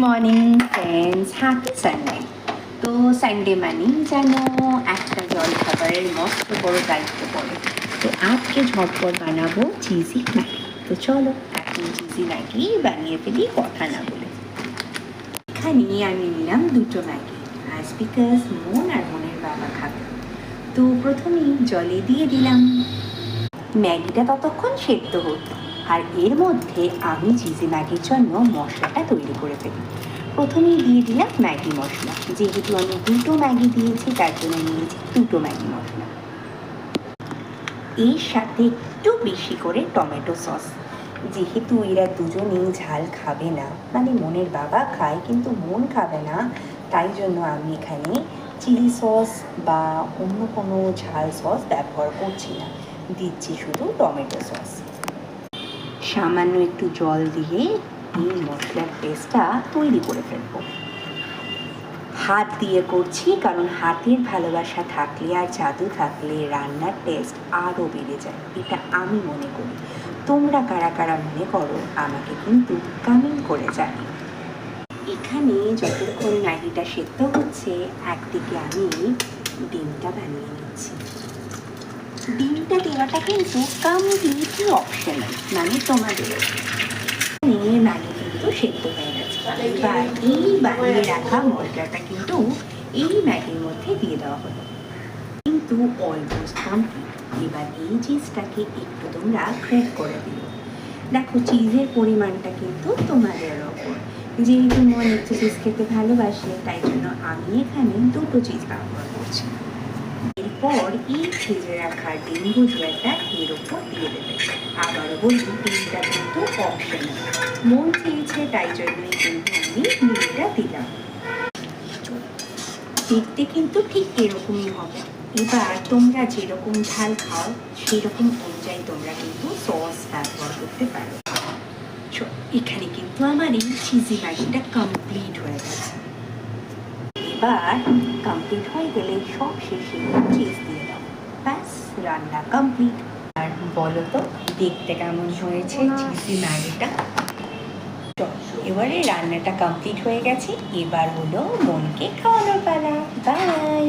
Morning friends, happy Sunday. তো Sunday মানেই যেন একটা জলখাবারের মস্ত বড় দায়িত্ব পড়ে। তো আজকে ঝটপট বানাবো চিজি ম্যাগি। তো চলো এখন চিজি ম্যাগি বানিয়ে ফেলি কথা না বলে। এখানে আমি নিলাম দুটো ম্যাগি, অ্যাজ বিকজ মন আর মনের বাবা খাবে। তো প্রথমেই জলে দিয়ে দিলাম। ম্যাগিটা ততক্ষণ সেদ্ধ হতো, আর এর মধ্যে আমি চিজি ম্যাগির জন্য মশলাটা তৈরি করে ফেলি। প্রথমেই দিয়ে দিলাম ম্যাগি মশলা। যেহেতু আমি দুটো ম্যাগি দিয়েছি তার জন্য নিয়েছি দুটো ম্যাগি মশলা। এর সাথে একটু বেশি করে টমেটো সস। যেহেতু এরা দুজনেই ঝাল খাবে না, মানে মনের বাবা খায় কিন্তু মন খাবে না, তাই জন্য আমি এখানে চিলি সস বা অন্য কোনো ঝাল সস ব্যবহার করছি না, দিচ্ছি শুধু টমেটো সস। সামান্য একটু জল দিয়ে এই মশলার পেস্টটা তৈরি করে ফেলবো। হাত দিয়ে করছি, কারণ হাতের ভালোবাসা থাকলে আর জাদু থাকলে রান্নার টেস্ট আরও বেড়ে যায়, এটা আমি মনে করি। তোমরা কারা কারা মনে করো আমাকে কিন্তু কমেন্ট করে জানি। এখানে যতক্ষণ ম্যাগিটা সেদ্ধ হচ্ছে, একদিকে আমি ডিমটা বানিয়ে নিচ্ছি। ডিমটা দেওয়াটা কিন্তু কমপ্লিটলি অপশনাল, মানে তোমাদের। ম্যাগি কিন্তু সেদ্ধ হয়ে গেছে, এবার এই বানিয়ে রাখা মশলাটা কিন্তু এই ম্যাগির মধ্যে দিয়ে দেওয়া হলো, কিন্তু অলমোস্ট কমপ্লিট। এবার এই চিজটাকে একটু তোমরা গ্রেট করে দিও। দেখো চিজের পরিমাণটা কিন্তু তোমাদের ওপর। যেহেতু মন একটু চিজ খেতে ভালোবাসে, তাই জন্য আমি এখানে দুটো চিজ ব্যবহার করছি। এরপর এই ভেজে রাখা ডিম ভুজিয়াটা এর ওপর দিয়ে দেবে। আবারও বলি, ডিমটা কিন্তু অপশনাল, মন চেয়েছে তাই জন্যই কিন্তু আমি ডিমটা দিলাম। দেখতে কিন্তু ঠিক এরকমই হবে। এবার তোমরা যেরকম ঝাল খাও সেই রকম অনুযায়ী তোমরা কিন্তু সস ব্যবহার করতে পারো। এখানে কিন্তু আমার এই চিজি ম্যাগিটা কমপ্লিট হয়ে গেছে। এবার কমপ্লিট হয়ে গেলে সব শেষে চিজ দিয়ে দাও, ব্যাস রান্না কমপ্লিট। আর বলো তো দেখতে কেমন হয়েছে চিজি ম্যাগিটা। এবারে রান্নাটা কমপ্লিট হয়ে গেছে, এবার হলো মনকে খাওয়ানোর পালা। বাই।